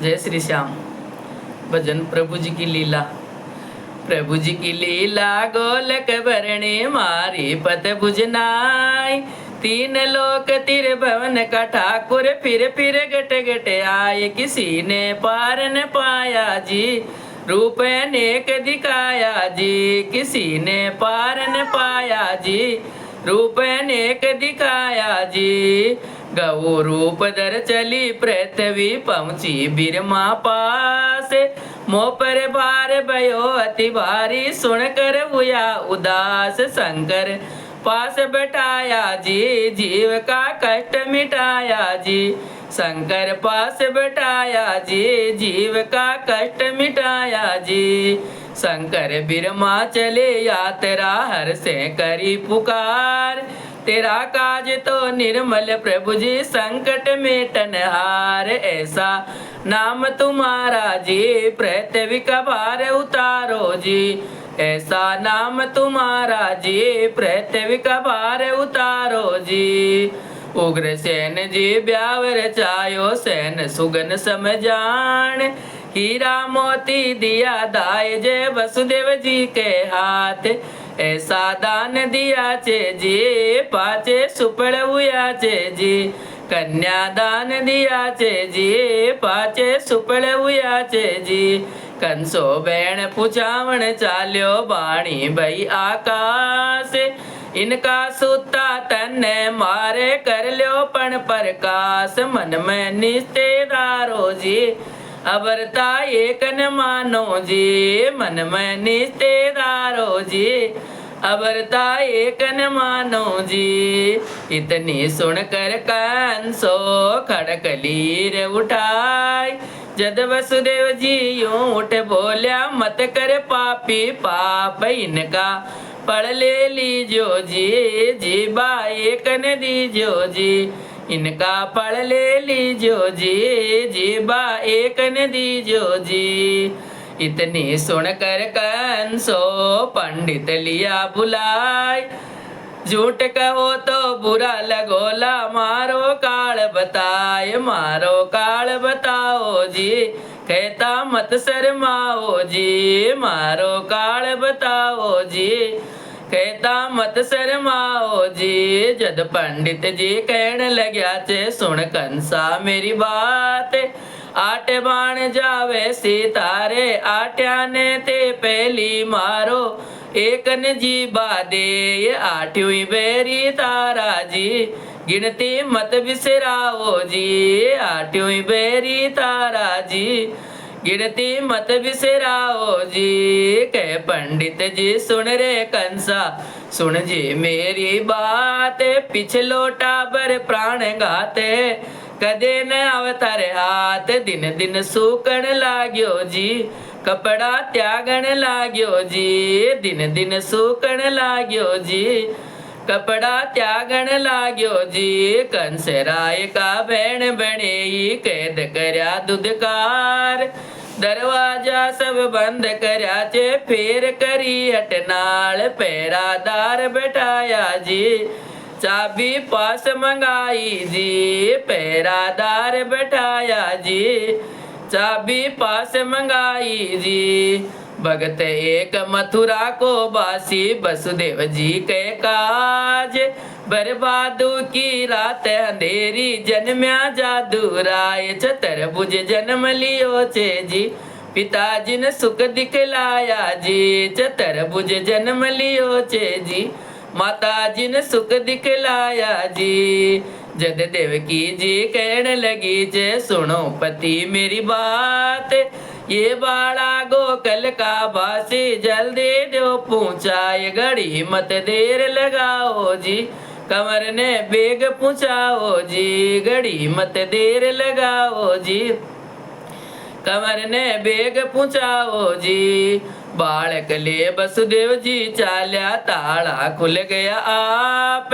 जय श्री श्याम। भजन प्रभु जी की लीला। प्रभु जी की लीला गोलक भरणी मारी पत भुजनाई। तीन लोक तिर भवन का ठाकुर फिर गट गट आए। किसी ने पार न पाया जी, रूप अनेक दिखाया जी। किसी ने पार न पाया जी, रूप अनेक दिखाया जी। गौ रूप धर चली पृथ्वी पहुंची बिरमा पास। मोह पर भार भयो अति भारी, सुनकर हुआ उदास। शंकर पास बैठाया जी, जीव का कष्ट मिटाया जी। शंकर पास बैठाया जी, जीव का कष्ट मिटाया जी। शंकर बिरमा चले यात्रा हर से करी पुकार। तेरा काज तो निर्मल प्रभु जी, संकट मेटन हार। ऐसा नाम तुम्हारा जी, पृथ्वी का भार उतारो जी। ऐसा नाम तुम्हारा जी, पृथ्वी का भार उतारो जी। उग्र सेन जी ब्यावर चायो, सेन सुगन समझान। हीरा मोती दिया दाय जय वसुदेव जी के हाथ। ऐसा दान दिया चे जी, पाचे सुपड़ हुआ चे जी। कन्यादान दिया चे जी, पाचे सुपड़ हुआ चे जी। कंसो बैण पुछावण चाल्यो, बाणी भई आकाश। इनका सूता तन मारे कर ल्यो पण प्रकाश। मन में निस्तेदारो जी, अवरता एक न मानो जी। मन में निस्तेदारो जी, अवरता एक न मानो जी। इतनी सुनकर कंसो खड़क लीर उठाई। जद वसुदेव जी यूं उठ बोल्या, मत कर पापी पाप इनका पढ़ ले लीजो जी। जीबा एक न दीजो जी, इनका पढ़ ले लीजो जी। जीबा एक न दीजो जी। इतनी सुनकर कंसो पंडित लिया बुलाए। झूठ कहो तो बुरा लगोला, मारो काल बताए। मारो काल बताओ जी, कहता मत शर्माओ जी। मारो काल बताओ जी, कहता मत शर्माओ जी। जद पंडित जी कहने लग्या चे, सुन कंसा मेरी बात। आठ बाण जावे सितारे, आठ्या ने ते पहली मारो। एक न जीबा दे आठवीं बेरी तारा जी। गिनती मत बिसराओ जी, आठवीं बेरी तारा जी। गिनती मत बिसराओ जी। कह पंडित जी सुन रे कंसा, सुन जी मेरी बात। पिछलो टाबर प्राण घाते, कदे न अवतार हाथ। दिन दिन सूकण लाग्यो जी, कपड़ा त्यागण लाग्यो जी। दिन दिन सूकण लाग्यो जी, कपड़ा त्यागण लाग्यो जी। कंस राय का बैण बने कैद करया दुदकार। दरवाजा सब बंद करया चे, फेर करी हटनाल। पैरादार बैठाया जी, चाबी पास मंगाई जी। पैरादार बैठाया जी, चाबी पास मंगाई जी। भगत एक मथुरा को बासी, वसुदेव जी के काज। बर्बादू की रात अंधेरी, जन्म्या जादू राय। चतुर्भुज जन्म लियो चे जी, पिताजी ने सुख दिखलाया जी। चतुर्भुज जन्म लियो चे जी, माता जी ने सुख दिखलाया जी। जद देवकी जी कहने लगी जे, सुनो पति मेरी बात। ये बाड़ा गोकल का बासी, जल्दी दो पहुँचाए। घड़ी मत देर लगाओ जी, कंवर ने बेग पहुँचाओ जी। घड़ी मत देर लगाओ जी, कंवर ने बेग पहुँचाओ जी। बालक ले वसुदेव जी चाल्या, ताला खुल गया आप।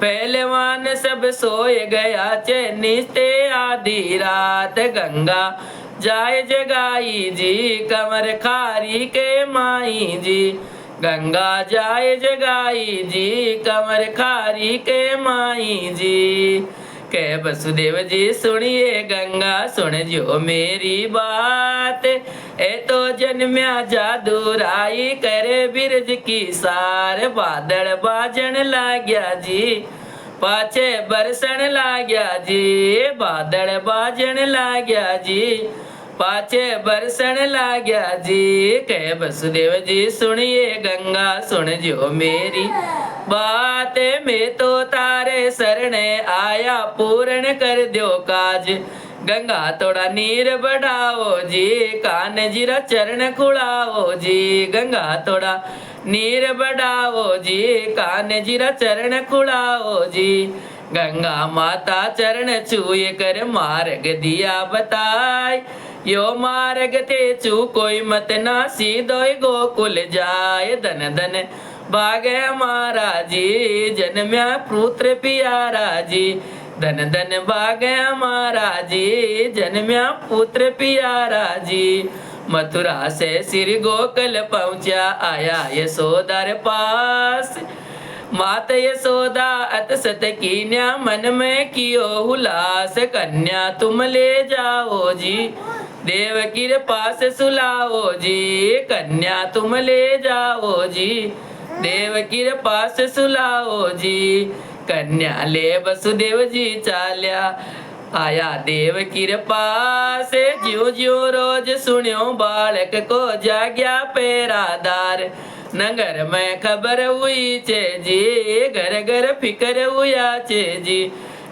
पहलवान सब सोए गया चे, निस्ते आधी रात। गंगा जाय जगाई जी, कंवर खारी के माई जी। गंगा जाय जगाई जी, कंवर खारी के माई जी। कह वसुदेव जी सुनिए गंगा सुन जो मेरी बात, ए तो जन्म्या जादूराई करे बिरज की सार, बादल बाजन लाग्या जी पाछे बरसन लाग्या जी, बादल बाजन लाग्या जी पाछे बरसन लाग्या जी। कह वसुदेव जी सुनिए गंगा सुन जो मेरी बात, मैं तो तारे शरणे आया पूर्ण कर दो काज, गंगा थोड़ा नीर बढ़ाओ जी कान जीरा चरण खुड़ाओ जी, गंगा थोड़ा नीर बढ़ाओ जी कान जीरा चरण खुड़ाओ जी। गंगा माता चरण छुए कर मार्ग दिया बताए, यो मार्ग ते चू कोई मत ना सीधो गोकुल जाए, धन धन भागे हमारा जी जन्म्या पुत्र प्यारा जी, धन धन भागे हमारा जी जन्म्या पुत्र प्यारा जी। मथुरा से श्री गोकुल पहुंचा आया यशोदार पास, मात यशोदा अत सत कीन्या मन में कियो हुलास, कन्या तुम ले जाओ जी देवकी रे पास सुलाओ जी, कन्या तुम ले जाओ जी देवकी रे पास सुलाओ जी। कन्या ले वसुदेव जी चाल्या आया देवकी रे पास, ज्यों ज्यों रोज सुन्यो बालक को जाग्या पेरादार, नगर में खबर हुई चे जी घर घर फिकर हुआ चे जी,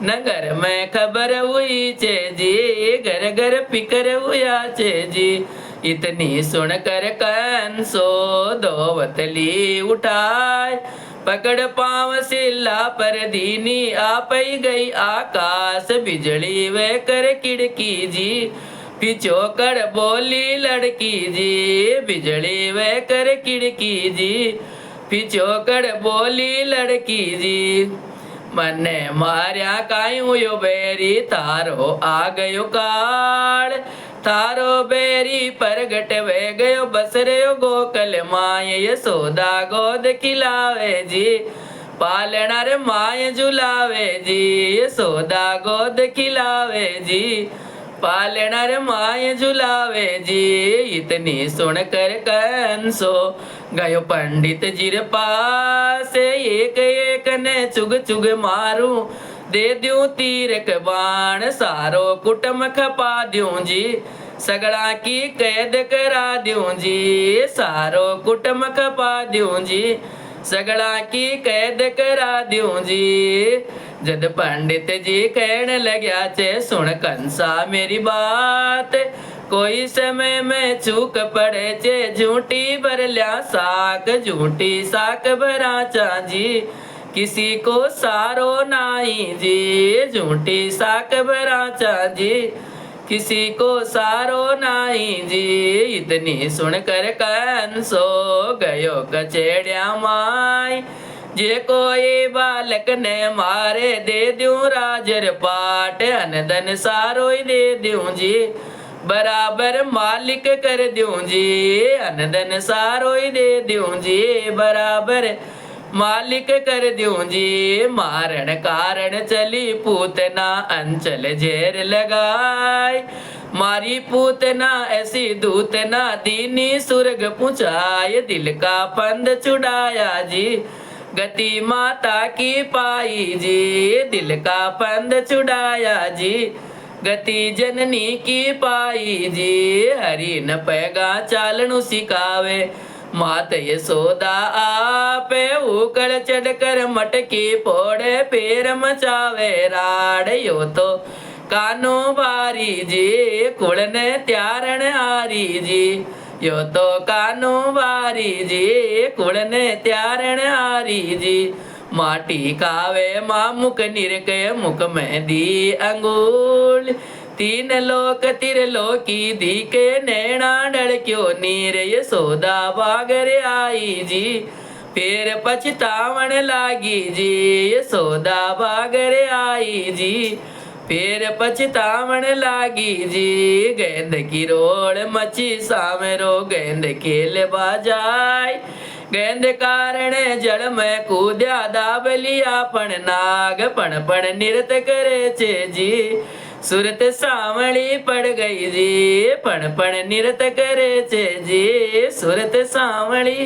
नगर में खबर हुई चे जी घर घर फिकर हुआ चे जी। इतनी सुनकर कंसो दोवतली उठाए, पकड़ पाँव सिल्ला पर दीनी आप ही गई आकाश, बिजली वे कर खिड़की जी पिछोकर बोली लड़की जी, बिजली वे कर खिड़की जी पिछोकर बोली लड़की जी। मने मार्या कायू यो बेरी तारो आ गयो काल, तारो बेरी परगट वे गयो बसरे गोकुल माय, यशोदा गोद खिलावे जी पालना रे माय झुलावे जी, यशोदा गोद खिलावे जी पालना रे माय झुलावे जी। इतनी सुनकर कंसो गयो पंडित जी रे पास, एक एक ने चुग चुग मारू दे दूं तीर के बाण, सारो कुटुम खपा दूं जी सगड़ा की कैद करा दूं जी, सारो कुटुम खपा दूं जी सगड़ा की कैद करा दूं जी। जद पंडित जी कहने लग्या चे सुन कंसा मेरी बात, कोई समय में चूक पड़े चे झूठी भर लिया साक, झूठी साक भरा चाजी किसी को सारो नाई जी, झूठी साक भरा चाजी किसी को सारो नाई जी। इतनी सुनकर कंसो गयो कचेड़िया माई, जे कोई बालक ने मारे दे दूं राजर पाट, अनधन सारो ही दे दूं जी बराबर मालिक कर दूं जी, अनधन सारो ही दे दूं जी बराबर मालिक कर दूं जी। मारण कारण चली पूतना अंचल जेर लगाई, मारी पूतना ऐसी दूतना दीनी सुर्ग पुचाए, दिल का पंद छुड़ाया जी गति माता की पाई जी, दिल का पंद छुड़ाया जी गति जननी की पाई जी। हरि न पैगा चालनु सिखावे मात यशोदा आपे, उकड़ चढ़कर मटकी पोड़े पैर मचावे राड़, यो तो कानो बारी जी कुड़ने त्यारण हारी जी, यो तो कानो बारी जी कुड़ने त्यारण हारी जी। माटी खावे माँ मुख निरके मुख में दी अंगूल, तीन लोक तिरलोकी दी के नैना डड़क्यो नीर, यशोदा बागर आई जी फिर पछतावन लागी जी, यशोदा बागर आई जी फिर पछतावन लागी जी। गेंद की रोड़ मची सामरो गेंद खेल बाजाय, गेंद कारण जल में कूद्या दाब लिया पण नाग पण निरत करे छे जी सूरत सावली पड़ गई जी पण निरत करे छे जी सूरत सावली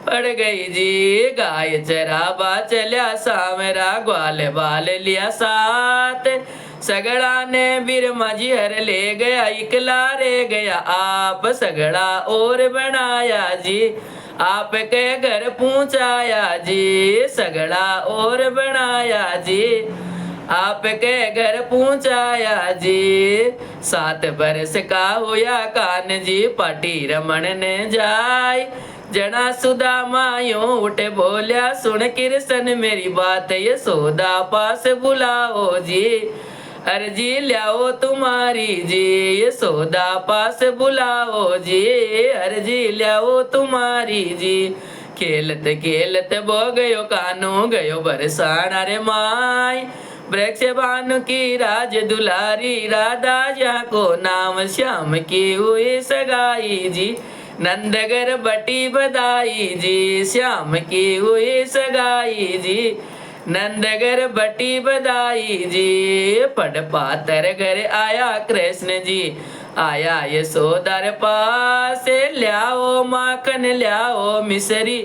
पड़ गई जी गाय चराबा चल्या सामरा ग्वाल बाल लिया साथ सगड़ा ने बीर माझी हर ले गया इकला रे गया आप सगड़ा और बनाया जी आपके घर पहुंचाया जी सगड़ा और बनाया जी आपके घर पहुंचाया जी 7 बरस का होया कान जी पाटी रमन ने जाय जना सुदामा यूं उठे बोलिया सुन कृष्ण मेरी बात ये सोदा पास बुलाओ जी अर्जी लाओ तुम्हारी जी ये सोदा पास बुलाओ जी अर्जी लाओ तुम्हारी जी खेलत खेलत बो गयो कानू गयो बरसाना रे माय वृक्ष भानु की राज दुलारी राधा जहाँ को नाम श्याम की हुई सगाई जी नंदगर बटी बधाई जी श्याम की हुई सगाई जी नंदगर बटी बधाई जी पट पातर घर आया कृष्ण जी आया यशोदर पास ल्याओ माखन ल्याओ मिसरी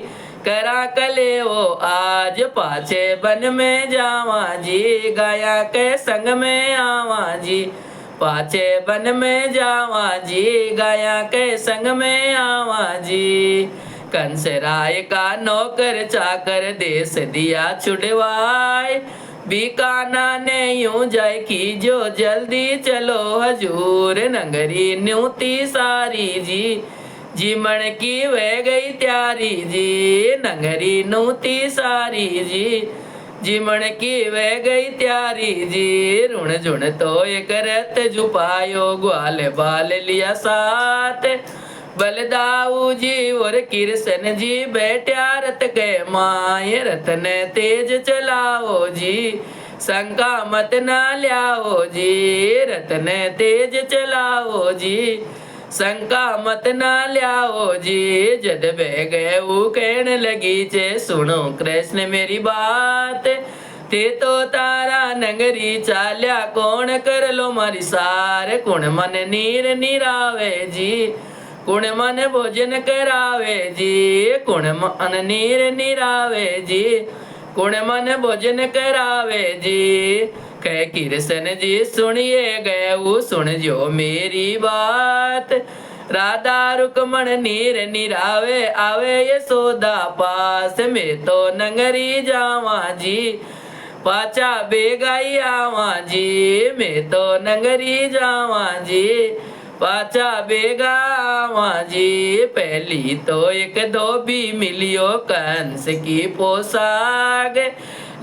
करा कले ओ आज पाछे बन में जावा जी गाया के संग में आवा जी पाछे बन में जावा जी गाया के संग में आवा जी कंस राय का नौकर चाकर देश दिया छुड़वाए बीकाना ने यूं जाय की जो जल्दी चलो हजूर नगरी न्यूती सारी जी जीमण की वह गई त्यारी जी नगरी नूती सारी जी जीमण की वह गई त्यारी जी रुण झुण तो एक रथ जुपायो ग्वाल बाल लिया साथ बलदाऊ जी और कृष्ण जी बैठा रथ के माय रथ ने तेज चलाओ जी शंका मत ना ल्याओ जी रथ ने तेज चलाओ जी शंका मत ना ल्याओ जी जद बह गए वो कहने लगी चे सुनो कृष्ण मेरी बात ते तो तारा नगरी चाल्या कौन कर लो मारी सार कुण मन नीर निरावे जी कुण मन भोजन करावे जी कुण मन नीर निरावे जी कुण मन भोजन करावे जी कह कृष्ण जी सुनिए गए वो सुन जो मेरी बात राधा रुकमण नीर निरावे आवे यशोदा पास में तो नगरी जावा जी पाचा बेगाई आवा जी मैं तो नगरी जावा जी पाचा बेगा आवा जी पहली तो एक धोबी मिलियो कंस की पोशाक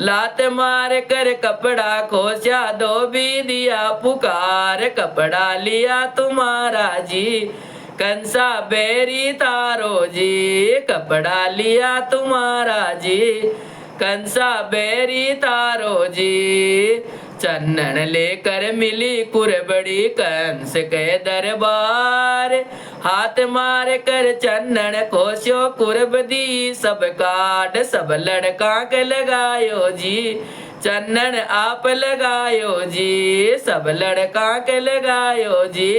लात मार कर कपड़ा खोसा धोबी दिया पुकार कपड़ा लिया तुम्हारा जी कंसा बेरी तारो जी कपड़ा लिया तुम्हारा जी कंसा बेरी तारो जी चन्नन लेकर मिली कुरबड़ी कंस के दरबार हाथ मार कर चन्नन खोस्यो कुरब दी सब काट सब लड़का के लगायो जी चन्नन आप लगायो जी सब लड़का के लगायो जी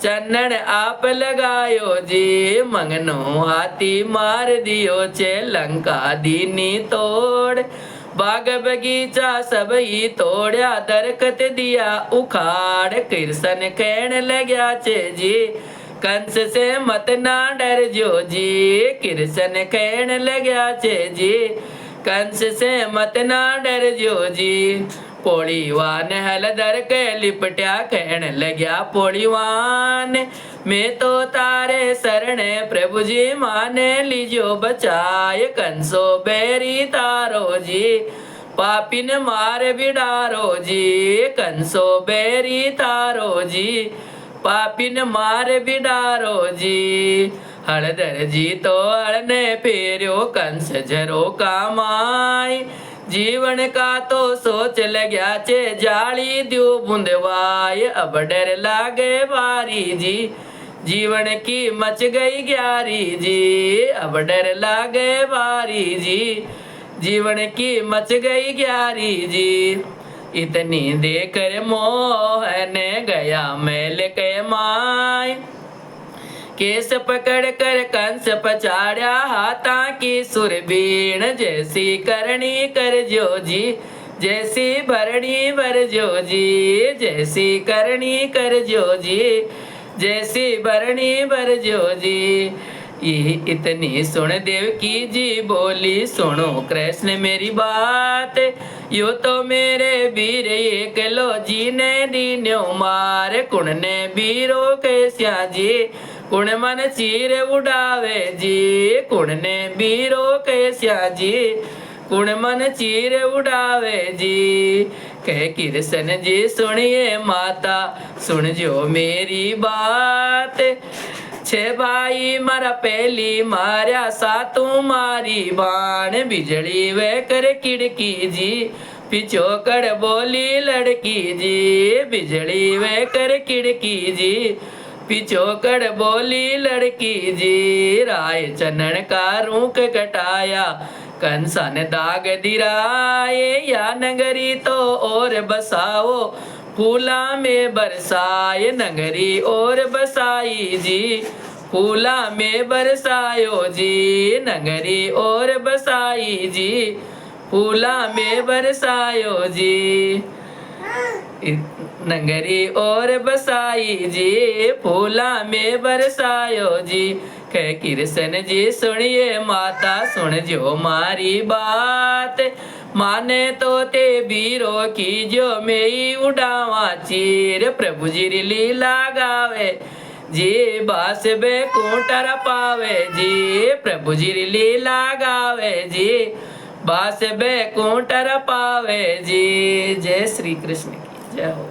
चन्नन आप लगायो जी मंगनो हाथी मार दियो छे लंका दीनी तोड़ बाग बगीचा सब ही तोड़या दरखत दिया उखाड़ कृष्ण कहने लग्या छे जी कंस से मत ना डर जो जी कृष्ण कहने लग्या छे जी कंस से मत ना डर जो जी पोड़ीवान हलदर के लिपट्या कहने लग्या पोड़ीवान मैं तो तारे शरण प्रभु जी माने लीजो बचाए कंसो बेरी तारो जी पापिन मार बिडारो जी कंसो बेरी तारो जी पापिन मार बिडारो जी हलदर जी तो हलने फेर्यो कंस जरो कामाय जीवन का तो सोच लग्या चे जाली द्यो बुंदवाय अब डर लागे बारी जी जीवन की मच गई ग्यारी जी, अब डर लागे बारी जी। जीवन की मच गई ग्यारी जी, इतनी देकर मोहन गया मैल के माय। केस पकड़ कर कंस पछाड़ा, हाथा की सुरबीण जैसी करनी कर जो जी। जैसी भरणी भर जो जी, जैसी करनी कर जो जी। जैसी भरणी भर जो जी। ये इतनी सुन देवकी जी बोली, सुनो कृष्ण मेरी बात। यो तो मेरे वीर एक लो जी ने दीन्यो मार। कुण ने वीरो कैस्या जी, कुण मन चीर उड़ावे जी। कुण ने वीरो कैस्या जी, कुण मन चीर उड़ावे जी। कह कृष्ण जी सुनिए माता, सुन जो मेरी बात। छे भाई मारा पहली मार्या, सातू मारी बाण। बिजली वे कर खिड़की जी, पिछोकड़ बोली लड़की जी। बिजली वे कर खिड़की जी, पिछोकड़ बोली लड़की जी। राय चनन का रूख कटाया, कंसा ने दाग दिराए। या नगरी तो और बसाओ, फूला में बरसाए। नगरी और बसाई जी, फूला में बरसायो जी। नगरी और बसाई जी, फूला में बरसायो जी। नगरी और बसाई जी, फूला में बरसायो जी। कह कृष्ण जी सुनिए माता, सुन जो मारी बात। माने तो ते वीरो की जो मेई उड़ावा चीर। प्रभु जी लीला गावे जी, बास बैकुंठर पावे जी। प्रभु जी लीला गावे जी, बास बैकुंठर पावे जी। जय श्री कृष्ण की जय हो।